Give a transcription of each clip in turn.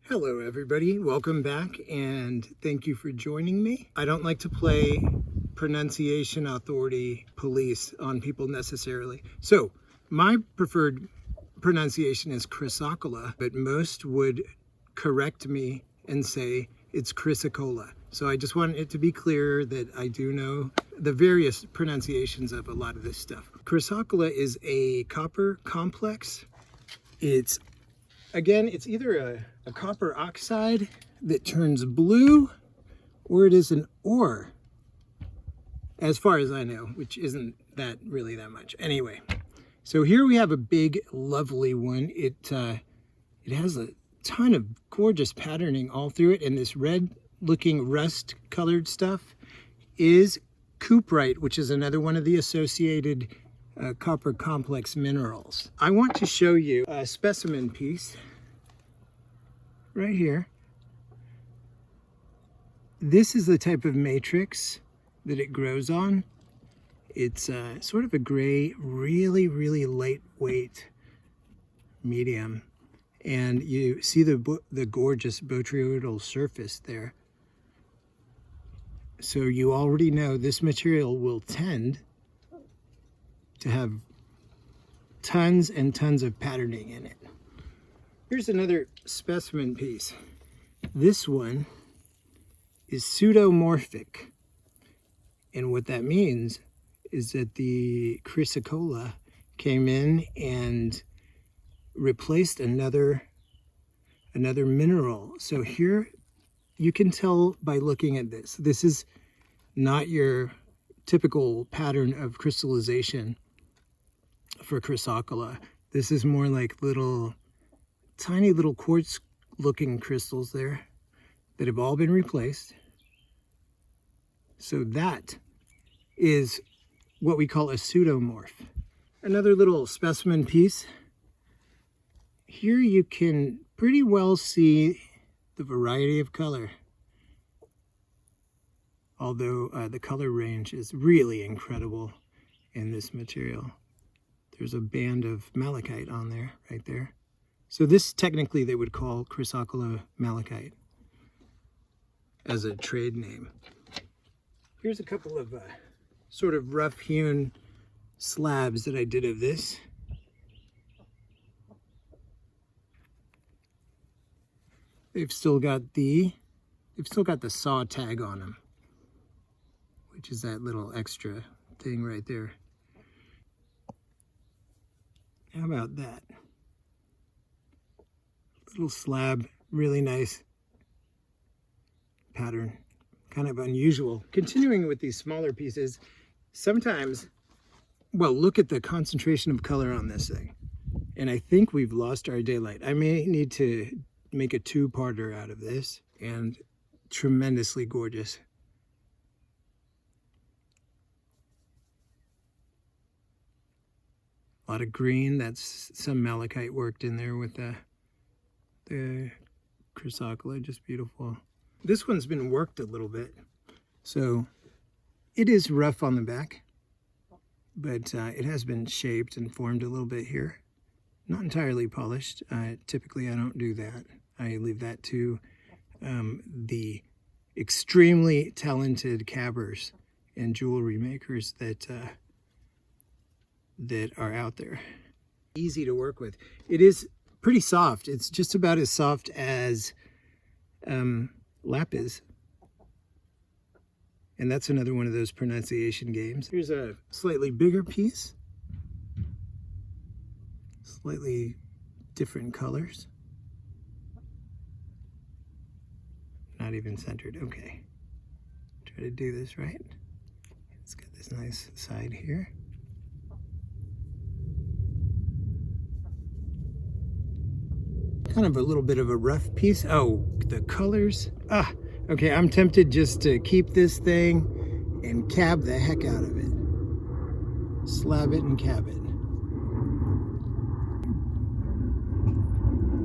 Hello everybody, welcome back and thank you for joining me. I don't like to play pronunciation authority police on people necessarily. So my preferred pronunciation is Chrysocolla, but most would correct me and say it's Chrysocolla. So I just want it to be clear that I do know the various pronunciations of a lot of this stuff. Chrysocolla is a copper complex. It's either a copper oxide that turns blue, or it is an ore, as far as I know, which isn't that really that much. Anyway, so here we have a big, lovely one. It has a ton of gorgeous patterning all through it, and this red-looking rust-colored stuff is cuprite, which is another one of the associated copper complex minerals. I want to show you a specimen piece right here. This is the type of matrix that it grows on. It's sort of a gray, really, really lightweight medium. And you see the gorgeous botryoidal surface there. So you already know this material will tend to have tons and tons of patterning in it. Here's another specimen piece. This one is pseudomorphic. And what that means is that the Chrysocolla came in and replaced another mineral. So here you can tell by looking at this. This is not your typical pattern of crystallization for Chrysocolla. This is more like tiny little quartz looking crystals there that have all been replaced. So that is what we call a pseudomorph. Another little specimen piece. Here you can pretty well see the variety of color, although the color range is really incredible in this material. There's a band of malachite on there, right there. So this technically they would call Chrysocolla malachite as a trade name. Here's a couple of sort of rough-hewn slabs that I did of this. They've still got the saw tag on them, which is that little extra thing right there. How about that? Little slab, really nice pattern, kind of unusual. Continuing with these smaller pieces, sometimes, well, look at the concentration of color on this thing. And I think we've lost our daylight. I may need to make a two-parter out of this, and tremendously gorgeous. A lot of green, that's some malachite worked in there with the Chrysocolla, just beautiful. This one's been worked a little bit, so it is rough on the back, but it has been shaped and formed a little bit here. Not entirely polished. Typically I don't do that. I leave that to the extremely talented cabbers and jewelry makers that are out there. Easy to work with. It is pretty soft. It's just about as soft as lapis. And that's another one of those pronunciation games. Here's a slightly bigger piece. Slightly different colors. Not even centered. Okay. Try to do this right. It's got this nice side here. Kind of a little bit of a rough piece. Oh, the colors. Okay, I'm tempted just to keep this thing and cab the heck out of it. Slab it and cab it.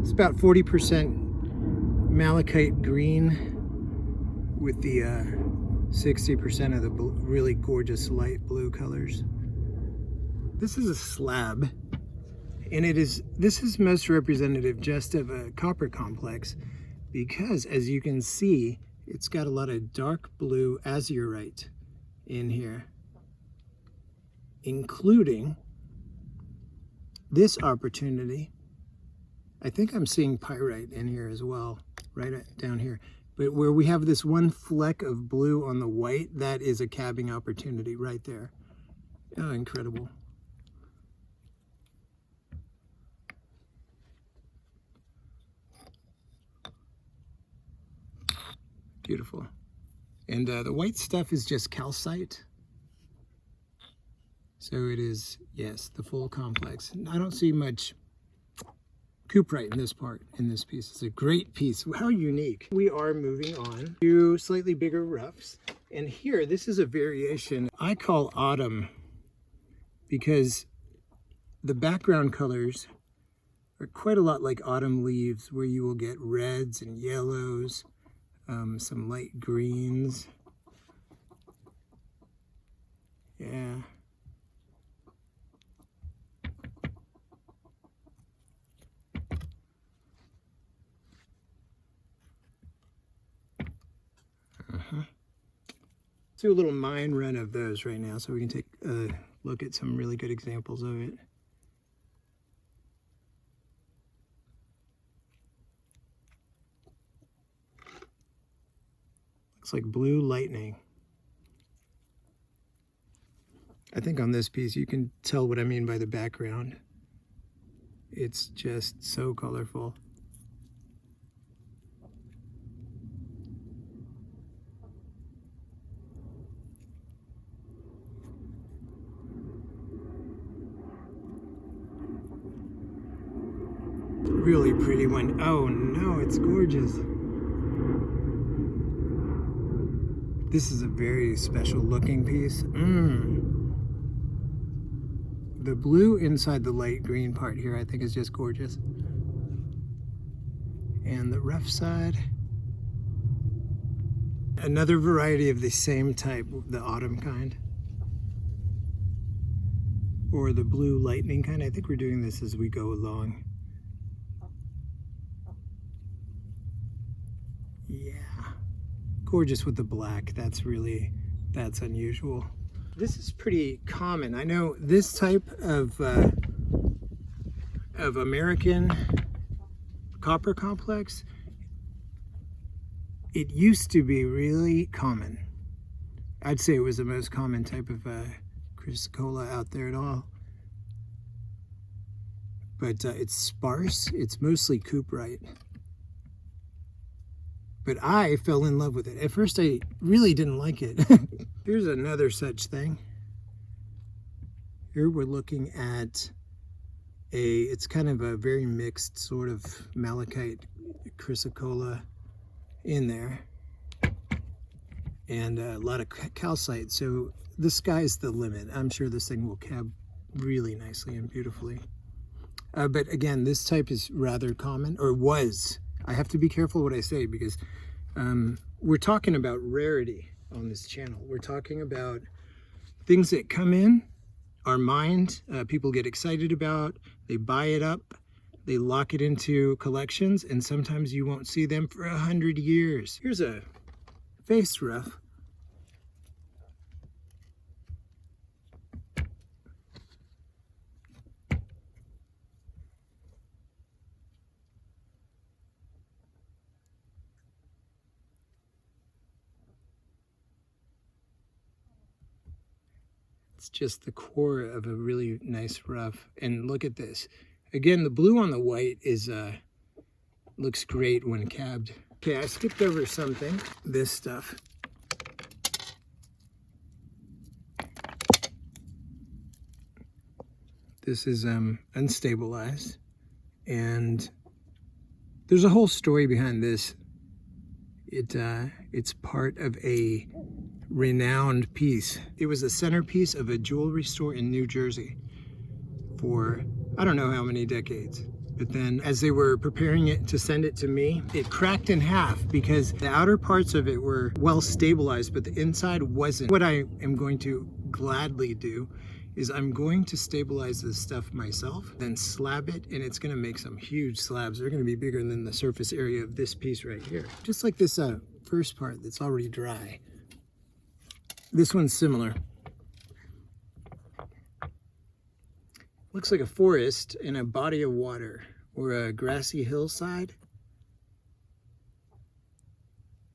It's about 40% malachite green with the 60% of the really gorgeous light blue colors. This is a slab, and this is most representative just of a copper complex, because as you can see, it's got a lot of dark blue azurite in here, including this opportunity. I think I'm seeing pyrite in here as well, right down here. But where we have this one fleck of blue on the white, that is a cabbing opportunity right there. Oh, incredible. Beautiful. And the white stuff is just calcite. So it is, yes, the full complex. I don't see much cuprite in this part, in this piece. It's a great piece. How unique. We are moving on to slightly bigger roughs. And here, this is a variation I call autumn, because the background colors are quite a lot like autumn leaves, where you will get reds and yellows, some light greens. Yeah. Let's do a little mine run of those right now so we can take a look at some really good examples of it. Looks like blue lightning. I think on this piece you can tell what I mean by the background. It's just so colorful. Really pretty one. Oh no, it's gorgeous. This is a very special looking piece. The blue inside the light green part here I think is just gorgeous. And the rough side. Another variety of the same type, the autumn kind. Or the blue lightning kind. I think we're doing this as we go along. Yeah, gorgeous with the black. That's unusual. This is pretty common. I know this type of American copper complex, it used to be really common. I'd say it was the most common type of Chrysocolla out there at all. But it's sparse. It's mostly cuprite. But I fell in love with it. At first, I really didn't like it. Here's another such thing. Here we're looking at it's kind of a very mixed sort of malachite Chrysocolla in there. And a lot of calcite. So the sky's the limit. I'm sure this thing will cab really nicely and beautifully. But again, this type is rather common, or was. I have to be careful what I say because we're talking about rarity on this channel. We're talking about things that come in, are mined, people get excited about, they buy it up, they lock it into collections, and sometimes you won't see them for 100 years. Here's a face rough. It's just the core of a really nice rough. And look at this. Again, the blue on the white is looks great when cabbed. Okay, I skipped over something. This stuff. This is unstabilized. And there's a whole story behind this. It's part of a renowned piece. It was a centerpiece of a jewelry store in New Jersey for I don't know how many decades. But then as they were preparing it to send it to me, it cracked in half because the outer parts of it were well stabilized, but the inside wasn't. What I am going to gladly do is I'm going to stabilize this stuff myself, then slab it, and it's going to make some huge slabs. They're going to be bigger than the surface area of this piece right here. Just like this first part that's already dry. This one's similar. Looks like a forest and a body of water or a grassy hillside.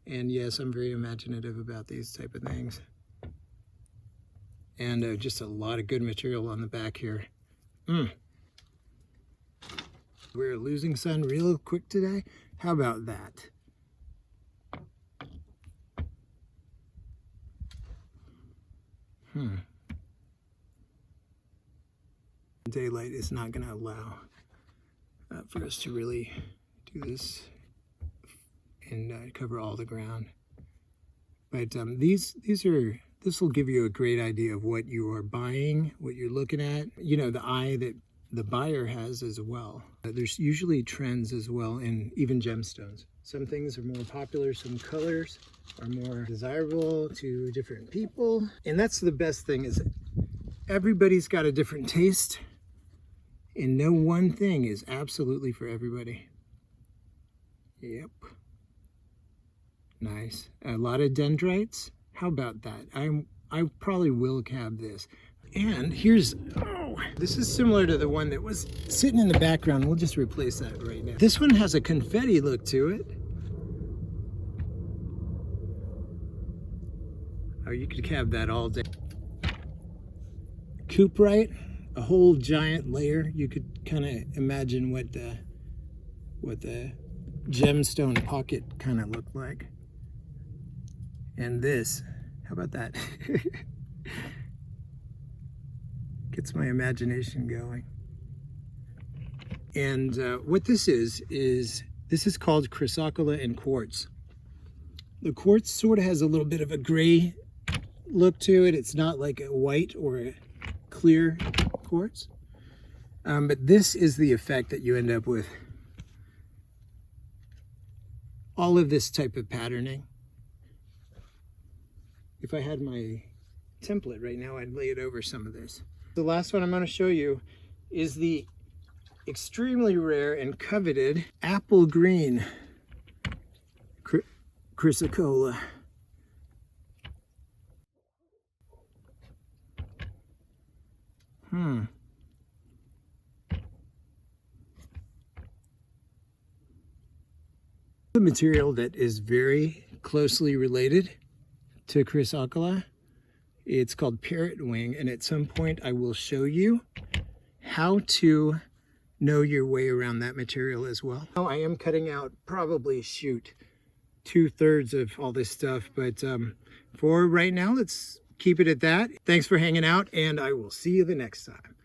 And yes, I'm very imaginative about these type of things. And just a lot of good material on the back here. We're losing sun real quick today. How about that? Daylight is not going to allow for us to really do this and cover all the ground. But this will give you a great idea of what you are buying, what you're looking at. You know, the eye that the buyer has as well. There's usually trends as well in even gemstones. Some things are more popular, some colors are more desirable to different people. And that's the best thing, is everybody's got a different taste, and no one thing is absolutely for everybody. Yep. Nice. A lot of dendrites. How about that? I probably will cab this. And here's, this is similar to the one that was sitting in the background. We'll just replace that right now. This one has a confetti look to it. Oh, you could cab that all day. Cooperite, a whole giant layer. You could kind of imagine what the gemstone pocket kind of looked like. And this, how about that? Gets my imagination going. And what this is this is called Chrysocolla and quartz. The quartz sort of has a little bit of a gray look to it. It's not like a white or a clear quartz. But this is the effect that you end up with. All of this type of patterning. If I had my template right now, I'd lay it over some of this. The last one I'm going to show you is the extremely rare and coveted apple green Chrysocolla. The material that is very closely related to Chrysocolla. It's called parrot wing, and at some point I will show you how to know your way around that material as well. Now, I am cutting out probably, 2/3 of all this stuff, but for right now, let's keep it at that. Thanks for hanging out, and I will see you the next time.